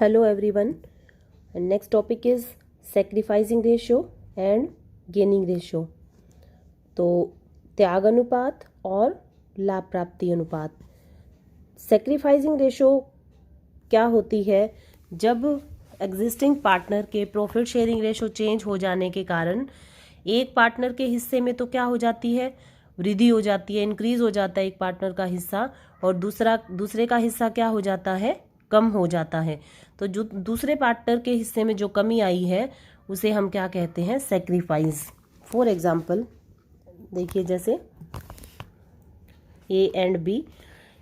Hello everyone, and next topic is sacrificing ratio and gaining ratio. तो त्याग अनुपात और लाभ प्राप्ति अनुपात. सैक्रिफाइसिंग रेशो क्या होती है? जब एग्जिस्टिंग पार्टनर के प्रॉफिट शेयरिंग रेशो चेंज हो जाने के कारण एक पार्टनर के हिस्से में तो क्या हो जाती है, वृद्धि हो जाती है, इंक्रीज हो जाता है एक पार्टनर का हिस्सा, और दूसरे का हिस्सा क्या हो जाता है, कम हो जाता है. तो जो दूसरे पार्टनर के हिस्से में जो कमी आई है उसे हम क्या कहते हैं, सैक्रिफाइस. फॉर एग्जाम्पल देखिए, जैसे ए एंड बी,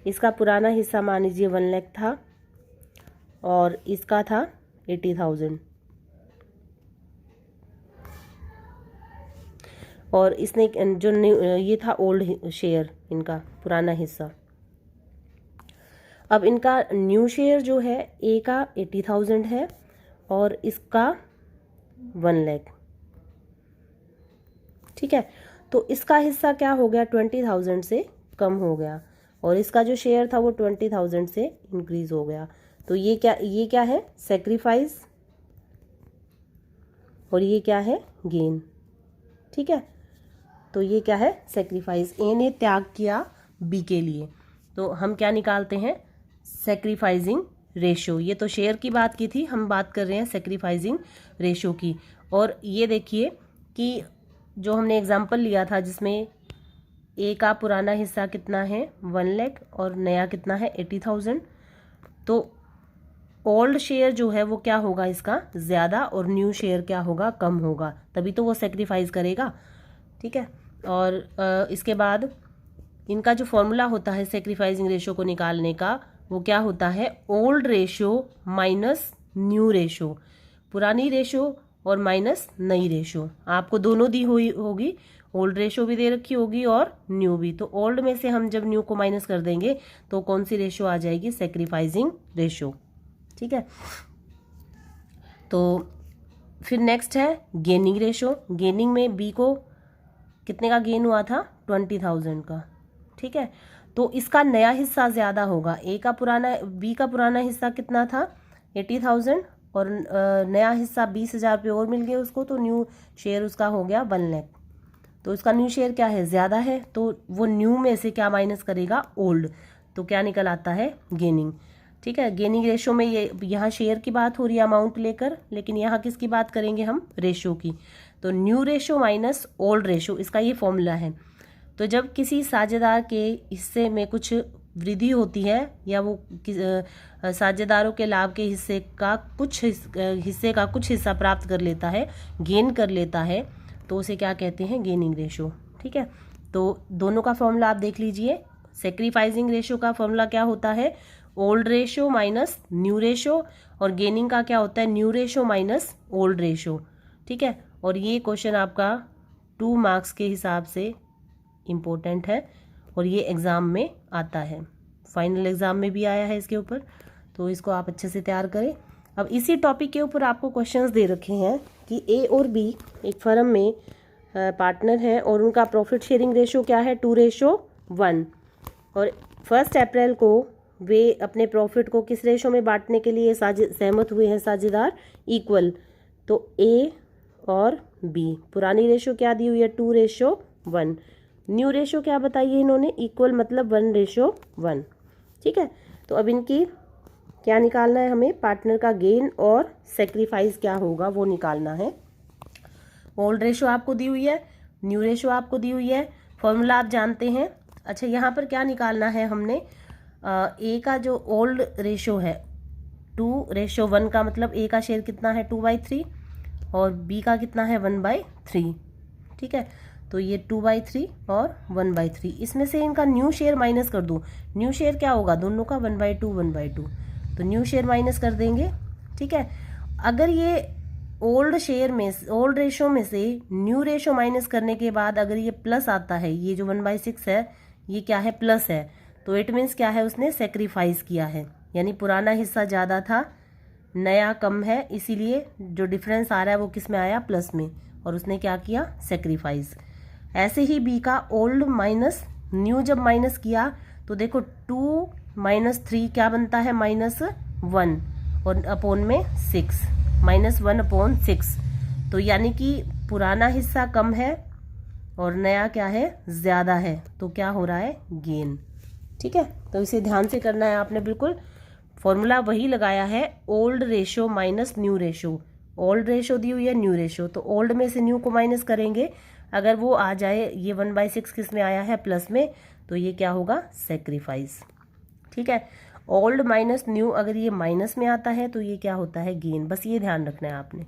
इसका पुराना हिस्सा मान लीजिए 1 लाख था और इसका था 80,000, और इसने जो ये था ओल्ड शेयर, इनका पुराना हिस्सा. अब इनका न्यू शेयर जो है, ए का 80,000 है और इसका 1 लाख. ठीक है, तो इसका हिस्सा क्या हो गया, 20,000 से कम हो गया, और इसका जो शेयर था वो 20,000 से इंक्रीज हो गया. तो ये क्या है, सैक्रिफाइस, और ये क्या है, गेन. ठीक है, तो ये क्या है, सैक्रिफाइस. ए ने त्याग किया बी के लिए, तो हम क्या निकालते हैं, सैक्रिफाइसिंग रेशो. ये तो शेयर की बात की थी, हम बात कर रहे हैं सैक्रिफाइसिंग रेशो की. और ये देखिए कि जो हमने एग्जांपल लिया था जिसमें ए का पुराना हिस्सा कितना है, 1 लाख, और नया कितना है, 80,000. तो ओल्ड शेयर जो है वो क्या होगा, इसका ज़्यादा, और न्यू शेयर क्या होगा, कम होगा, तभी तो वो सैक्रिफाइस करेगा. ठीक है, और इसके बाद इनका जो फॉर्मूला होता है सैक्रिफाइसिंग रेशो को निकालने का, वो क्या होता है, old ratio minus new ratio. पुरानी रेशो और माइनस नई रेशो. आपको दोनों दी हुई होगी, ओल्ड रेशो भी दे रखी होगी और न्यू भी. तो ओल्ड में से हम जब न्यू को माइनस कर देंगे तो कौन सी रेशो आ जाएगी, सैक्रिफाइसिंग रेशो. ठीक है, तो फिर नेक्स्ट है गेनिंग रेशो. गेनिंग में बी को कितने का गेन हुआ था, 20,000 का. ठीक है, तो इसका नया हिस्सा ज़्यादा होगा. बी का पुराना हिस्सा कितना था, 80,000, और नया हिस्सा 20,000 रुपये और मिल गए उसको, तो न्यू शेयर उसका हो गया 1 लाख. तो उसका न्यू शेयर क्या है, ज़्यादा है, तो वो न्यू में से क्या माइनस करेगा, ओल्ड. तो क्या निकल आता है, गेनिंग. ठीक है, गेनिंग रेशो में ये यहाँ शेयर की बात हो रही है अमाउंट लेकर, लेकिन यहाँ किसकी बात करेंगे हम, रेशो की. तो new ratio minus old ratio, इसका ये फॉर्मूला है. तो जब किसी साझेदार के हिस्से में कुछ वृद्धि होती है, या वो साझेदारों के लाभ के हिस्से का कुछ हिस्सा प्राप्त कर लेता है, गेन कर लेता है, तो उसे क्या कहते हैं, गेनिंग रेशो. ठीक है, तो दोनों का फॉर्मूला आप देख लीजिए. सैक्रिफाइसिंग रेशो का फॉर्मूला क्या होता है, old ratio minus new ratio, और गेनिंग का क्या होता है, new ratio minus old ratio. ठीक है, और ये क्वेश्चन आपका 2 मार्क्स के हिसाब से इम्पोर्टेंट है, और ये एग्ज़ाम में आता है, फाइनल एग्ज़ाम में भी आया है इसके ऊपर. तो इसको आप अच्छे से तैयार करें. अब इसी टॉपिक के ऊपर आपको क्वेश्चंस दे रखे हैं कि ए और बी एक फर्म में पार्टनर हैं, और उनका प्रॉफिट शेयरिंग रेशो क्या है, 2:1, और 1 अप्रैल को वे अपने प्रॉफिट को किस रेशो में बांटने के लिए सहमत हुए हैं साझेदार, इक्वल. तो ए और बी, पुरानी रेशो क्या दी हुई है, 2:1. न्यू रेशो क्या बताइए इन्होंने, इक्वल, मतलब 1:1. ठीक है, तो अब इनकी क्या निकालना है हमें, पार्टनर का गेन और सैक्रिफाइस क्या होगा वो निकालना है. ओल्ड रेशो आपको दी हुई है, न्यू रेशो आपको दी हुई है, फॉर्मूला आप जानते हैं. अच्छा, यहाँ पर क्या निकालना है हमने, ए का जो ओल्ड रेशो है 2:1 का मतलब ए का शेयर कितना है, 2/3, और बी का कितना है, 1/3. ठीक है, तो ये 2/3 और 1/3, इसमें से इनका न्यू शेयर माइनस कर दूँ. न्यू शेयर क्या होगा, दोनों का 1/2, तो न्यू शेयर माइनस कर देंगे. ठीक है, अगर ये ओल्ड रेशो में से न्यू रेशो माइनस करने के बाद अगर ये प्लस आता है, ये जो 1/6 है ये क्या है, प्लस है, तो इट मीन्स क्या है, उसने सेक्रीफाइस किया है. यानी पुराना हिस्सा ज़्यादा था, नया कम है, इसीलिए जो डिफरेंस आ रहा है वो किस में आया, प्लस में, और उसने क्या किया, सेक्रीफाइस. ऐसे ही बी का ओल्ड माइनस न्यू जब माइनस किया तो देखो 2 - 3 क्या बनता है, -1, और अपोन में 6, -1/6। तो यानी कि पुराना हिस्सा कम है और नया क्या है, ज़्यादा है, तो क्या हो रहा है, गेन। ठीक है, तो इसे ध्यान से करना है आपने बिल्कुल। फॉर्मूला वही लगाया है, old ratio minus new ratio. Old ratio दी हुई है, न्यू रेशो, तो ओल्ड में से न्यू को माइनस करेंगे, अगर वो आ जाए, ये 1/6 किस में आया है, प्लस में, तो ये क्या होगा, सेक्रीफाइस। ठीक है, ओल्ड माइनस न्यू अगर ये माइनस में आता है तो ये क्या होता है, गेन। बस ये ध्यान रखना है आपने।